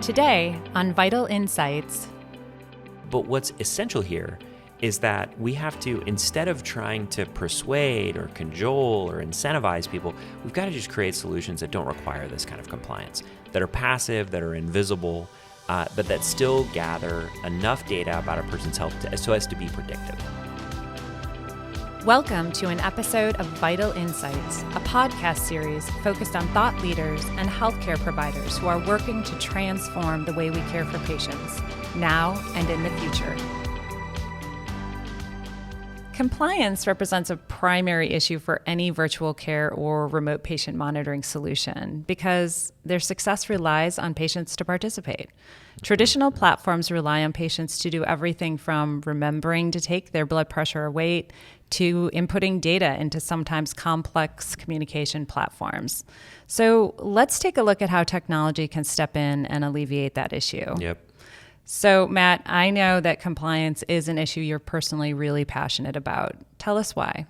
Today on Vital Insights. But what's essential here is that we have to, instead of trying to persuade or cajole or incentivize people, we've got to just create solutions that don't require this kind of compliance, that are passive, that are invisible, but that still gather enough data about a person's health so as to be predictive. Welcome to an episode of Vital Insights, a podcast series focused on thought leaders and healthcare providers who are working to transform the way we care for patients, now and in the future. Compliance represents a primary issue for any virtual care or remote patient monitoring solution because their success relies on patients to participate. Traditional platforms rely on patients to do everything from remembering to take their blood pressure or weight to inputting data into sometimes complex communication platforms. So let's take a look at how technology can step in and alleviate that issue. Yep. So, Matt, I know that compliance is an issue you're personally really passionate about. Tell us why.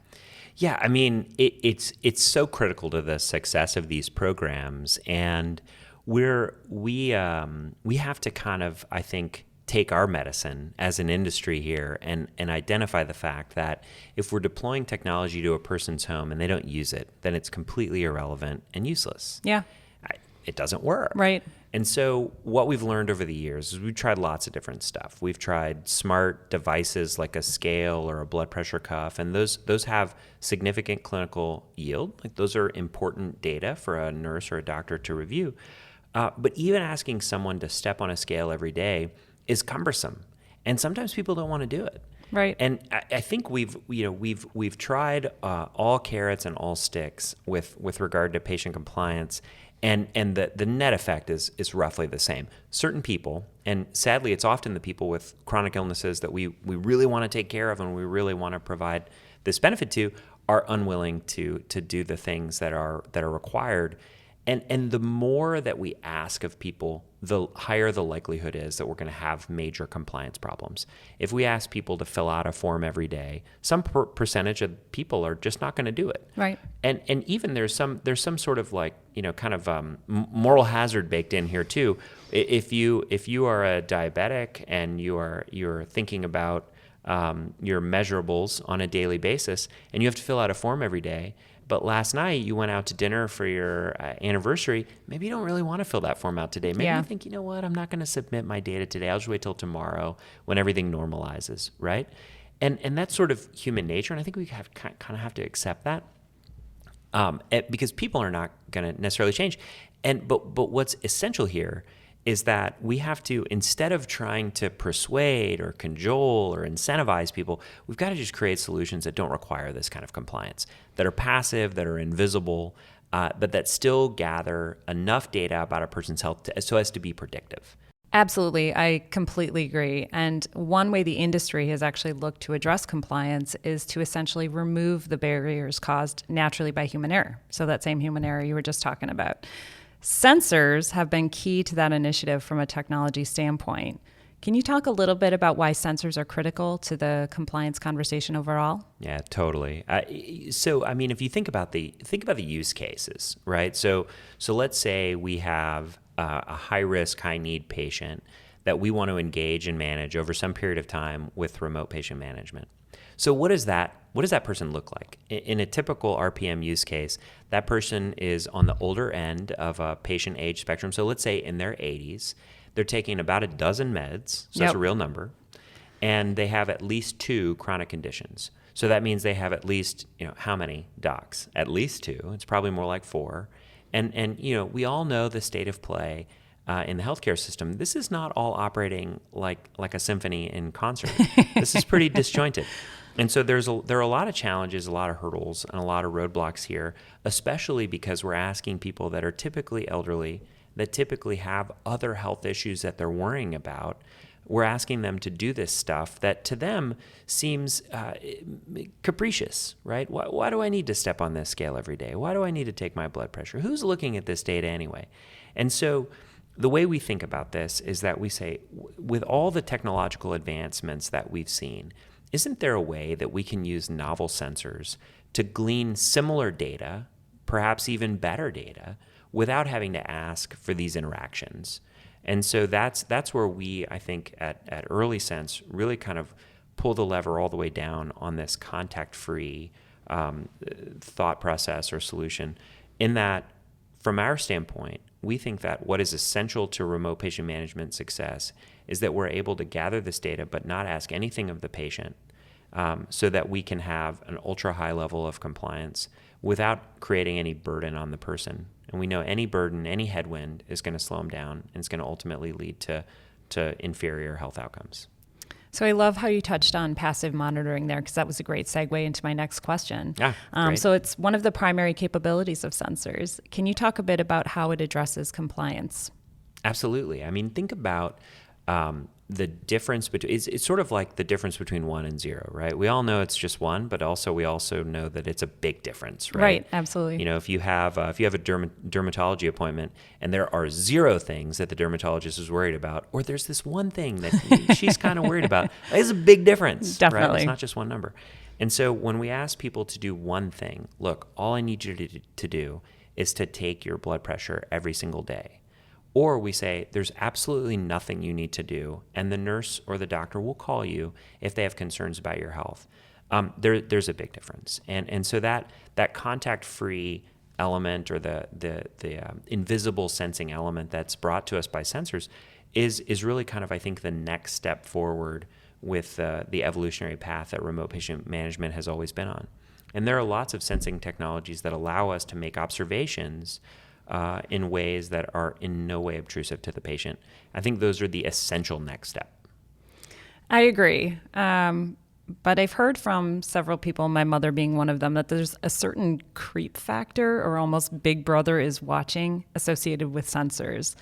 Yeah, I mean, it's so critical to the success of these programs, and we have to kind of, I think, take our medicine as an industry here and identify the fact that if we're deploying technology to a person's home and they don't use it, then it's completely irrelevant and useless. Yeah. It doesn't work. Right. And so what we've learned over the years is we've tried lots of different stuff. We've tried smart devices like a scale or a blood pressure cuff, and those have significant clinical yield. Like those are important data for a nurse or a doctor to review. But even asking someone to step on a scale every day is cumbersome, and sometimes people don't want to do it. Right. And I think we've tried all carrots and all sticks with regard to patient compliance. And the net effect is roughly the same. Certain people, and sadly it's often the people with chronic illnesses that we really want to take care of and we really want to provide this benefit to, are unwilling to do the things that are required. And the more that we ask of people, the higher the likelihood is that we're going to have major compliance problems. If we ask people to fill out a form every day, some percentage of people are just not going to do it. Right. And even there's some sort of like, kind of moral hazard baked in here too. If you are a diabetic and you're thinking about your measurables on a daily basis and you have to fill out a form every day, but last night you went out to dinner for your anniversary, maybe you don't really want to fill that form out today. Maybe you think, you know what, I'm not going to submit my data today. I'll just wait till tomorrow when everything normalizes, right? And that's sort of human nature, and I think we kind of have to accept that because people are not going to necessarily change. But what's essential here is that we have to, instead of trying to persuade or cajole or incentivize people, we've got to just create solutions that don't require this kind of compliance, that are passive, that are invisible, but that still gather enough data about a person's health so as to be predictive. Absolutely. I completely agree. And one way the industry has actually looked to address compliance is to essentially remove the barriers caused naturally by human error. So that same human error you were just talking about. Sensors have been key to that initiative from a technology standpoint. Can you talk a little bit about why sensors are critical to the compliance conversation overall? Yeah, totally. So, I mean, if you think about the use cases, right? So let's say we have a high-risk, high-need patient that we want to engage and manage over some period of time with remote patient management. So what does that person look like? In a typical RPM use case, that person is on the older end of a patient age spectrum. So let's say in their 80s, they're taking about a dozen meds, so that's a real number, and they have at least 2 chronic conditions. So that means they have at least, how many docs? At least 2. It's probably more like 4. And we all know the state of play in the healthcare system. This is not all operating like a symphony in concert. This is pretty disjointed. And so there are a lot of challenges, a lot of hurdles, and a lot of roadblocks here, especially because we're asking people that are typically elderly, that typically have other health issues that they're worrying about. We're asking them to do this stuff that to them seems capricious, right? Why do I need to step on this scale every day? Why do I need to take my blood pressure? Who's looking at this data anyway? And so the way we think about this is that we say, with all the technological advancements that we've seen, isn't there a way that we can use novel sensors to glean similar data, perhaps even better data, without having to ask for these interactions? And so that's where we, I think, at EarlySense really kind of pull the lever all the way down on this contact-free thought process or solution, in that, from our standpoint, we think that what is essential to remote patient management success is that we're able to gather this data but not ask anything of the patient, so that we can have an ultra-high level of compliance without creating any burden on the person. And we know any burden, any headwind is going to slow them down, and it's going to ultimately lead to inferior health outcomes. So I love how you touched on passive monitoring there, because that was a great segue into my next question. Great. So it's one of the primary capabilities of sensors. Can you talk a bit about how it addresses compliance? Absolutely. I mean, think about the difference between, it's sort of like the difference between 1 and 0, right? We all know it's just 1, but we also know that it's a big difference, right? Right, absolutely. You know, if you have a dermatology appointment and there are 0 things that the dermatologist is worried about, or there's this one thing that she's kind of worried about, it's a big difference. Definitely. Right? It's not just one number. And so when we ask people to do one thing, look, all I need you to do is to take your blood pressure every single day. Or we say, there's absolutely nothing you need to do, and the nurse or the doctor will call you if they have concerns about your health. There's a big difference. And so that contact-free element, or the invisible sensing element that's brought to us by sensors is really kind of, I think, the next step forward with the evolutionary path that remote patient management has always been on. And there are lots of sensing technologies that allow us to make observations in ways that are in no way obtrusive to the patient. I think those are the essential next step. I agree. But I've heard from several people, my mother being one of them, that there's a certain creep factor, or almost Big Brother is watching, associated with sensors.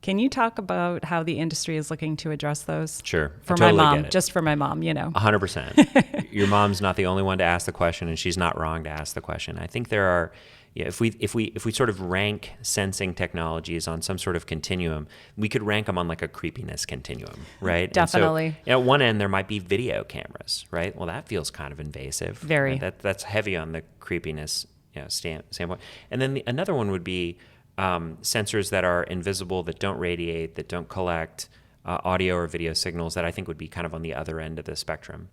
Can you talk about how the industry is looking to address those? Sure. For totally my mom, get it. just for my mom, 100%. Your mom's not the only one to ask the question, and she's not wrong to ask the question. I think there are, if we sort of rank sensing technologies on some sort of continuum, we could rank them on like a creepiness continuum, right? Definitely. And so, at one end, there might be video cameras, right? Well, that feels kind of invasive. Very. That's heavy on the creepiness standpoint. And then another one would be sensors that are invisible, that don't radiate, that don't collect audio or video signals, that I think would be kind of on the other end of the spectrum.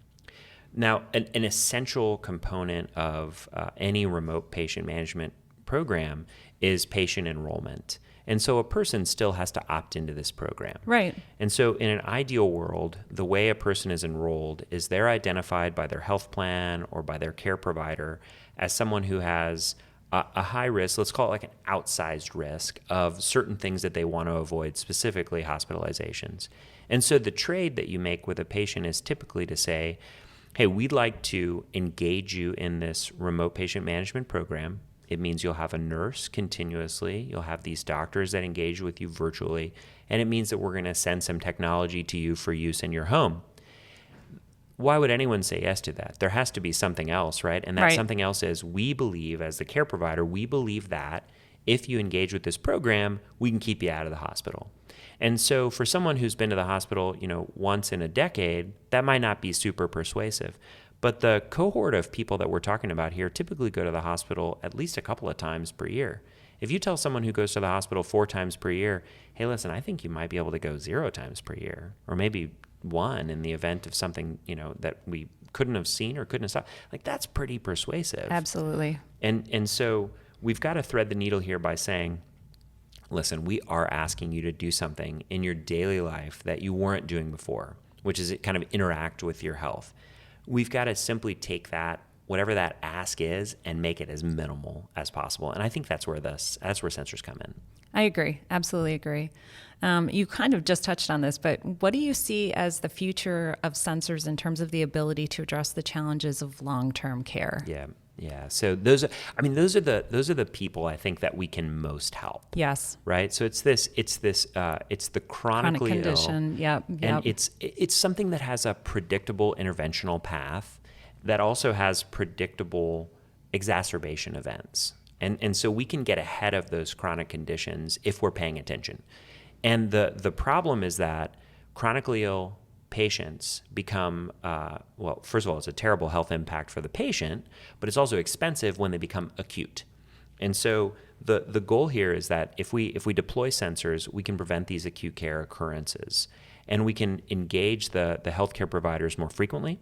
Now, an essential component of any remote patient management program is patient enrollment. And so a person still has to opt into this program. Right. And so in an ideal world, the way a person is enrolled is they're identified by their health plan or by their care provider as someone who has a high risk, let's call it like an outsized risk, of certain things that they want to avoid, specifically hospitalizations. And so the trade that you make with a patient is typically to say, hey, we'd like to engage you in this remote patient management program. It means you'll have a nurse continuously. You'll have these doctors that engage with you virtually. And it means that we're going to send some technology to you for use in your home. Why would anyone say yes to that? There has to be something else, right? And that Right. something else is, we believe, as the care provider, we believe that if you engage with this program, we can keep you out of the hospital. And so for someone who's been to the hospital, once in a decade, that might not be super persuasive. But the cohort of people that we're talking about here typically go to the hospital at least a couple of times per year. If you tell someone who goes to the hospital 4 times per year, hey, listen, I think you might be able to go 0 times per year, or maybe 1 in the event of something, that we couldn't have seen or couldn't have stopped. Like, that's pretty persuasive. Absolutely. And so we've got to thread the needle here by saying, listen, we are asking you to do something in your daily life that you weren't doing before, which is kind of interact with your health. We've got to simply take that, whatever that ask is, and make it as minimal as possible. And I think that's where sensors come in. I agree. Absolutely agree. You kind of just touched on this, but what do you see as the future of sensors in terms of the ability to address the challenges of long-term care? Yeah. So those are the people I think that we can most help. Yes. Right. So it's the chronically Chronic condition. ill. Yep. And it's something that has a predictable interventional path that also has predictable exacerbation events. And so we can get ahead of those chronic conditions if we're paying attention. And the problem is that chronically ill patients become, first of all, it's a terrible health impact for the patient, but it's also expensive when they become acute. And so the goal here is that if we deploy sensors, we can prevent these acute care occurrences, and we can engage the healthcare providers more frequently,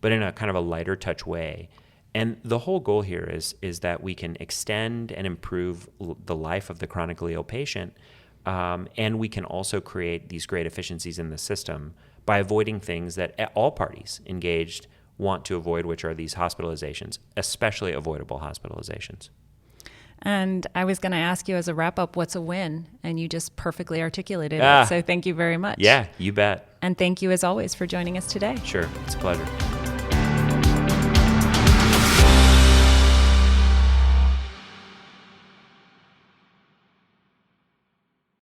but in a kind of a lighter touch way. And the whole goal here is that we can extend and improve the life of the chronically ill patient, and we can also create these great efficiencies in the system by avoiding things that all parties engaged want to avoid, which are these hospitalizations, especially avoidable hospitalizations. And I was going to ask you as a wrap-up, what's a win? And you just perfectly articulated it. So thank you very much. Yeah, you bet. And thank you, as always, for joining us today. Sure. It's a pleasure.